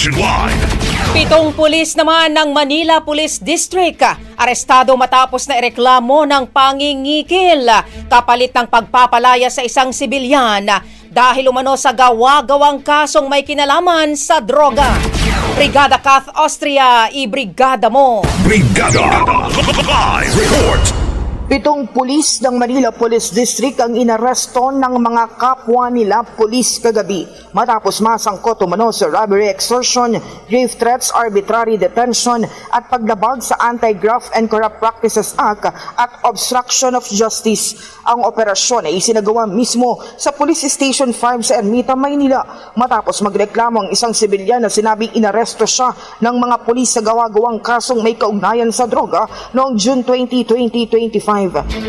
nationwide. 7 pulis naman ng Manila Police District arestado matapos na ireklamo ng pangingikil kapalit ng pagpapalaya sa isang sibilyan dahil umano sa gawa-gawang kasong may kinalaman sa droga. Brigada Kath Austria, ibrigada mo! Brigada Live Report. 7 pulis ng Manila Police District ang inaresto ng mga kapwa nila pulis kagabi matapos masangkot umano sa robbery, extortion, grave threats, arbitrary detention at paglabag sa Anti-Graft and Corrupt Practices Act at obstruction of justice. Ang operasyon ay isinagawa mismo sa Police Station 5 sa Ermita, Maynila matapos magreklamo ang isang sibilyan na sinabing inaresto siya ng mga pulis sa gawa-gawang kasong may kaugnayan sa droga noong June 20, 2025.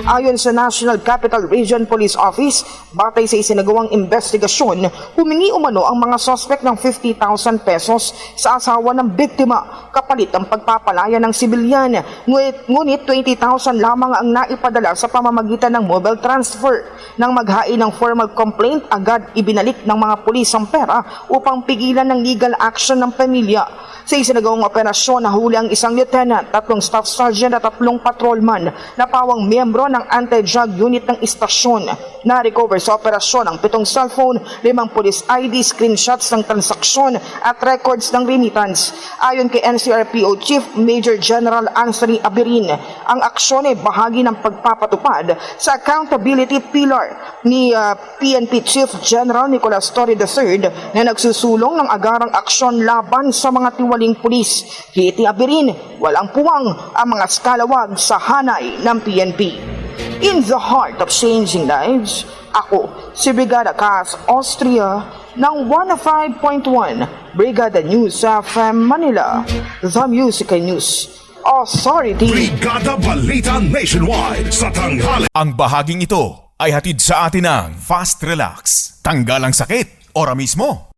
Ayon sa National Capital Region Police Office, batay sa isinagawang investigasyon, humingi umano ang mga suspect ng 50,000 pesos sa asawa ng biktima kapalit ng pagpapalaya ng sibilyan. Ngunit 20,000 lamang ang naipadala sa pamamagitan ng mobile transfer. Nang maghain ng formal complaint, agad ibinalik ng mga pulis ang pera upang pigilan ng legal action ng pamilya. Sa isinagawang operasyon, nahuli ang isang lieutenant, 3 staff sergeant at 3 patrolman na pawang miyembro ng anti-drug unit ng istasyon. Na-recover sa operasyon ang 7 cellphone, 5 police ID, screenshots ng transaksyon at records ng remittance. Ayon kay NCRPO Chief Major General Anthony Abirin, ang aksyon ay bahagi ng pagpapatupad sa accountability pillar ni PNP Chief General Nicolas Torre III na nagsusulong ng agarang aksyon laban sa mga tiwaling pulis. Kiti Abirin, walang puwang ang mga skalawag sa hanay ng PNP. In the heart of changing lives, ako si Brigada Kath Austria ng 105.1 Brigada News FM Manila, The Music News Authority. Brigada Balita Nationwide sa tanghali. Ang bahaging ito ay hatid sa atin ng Fast Relax. Tanggal ang sakit, ora mismo.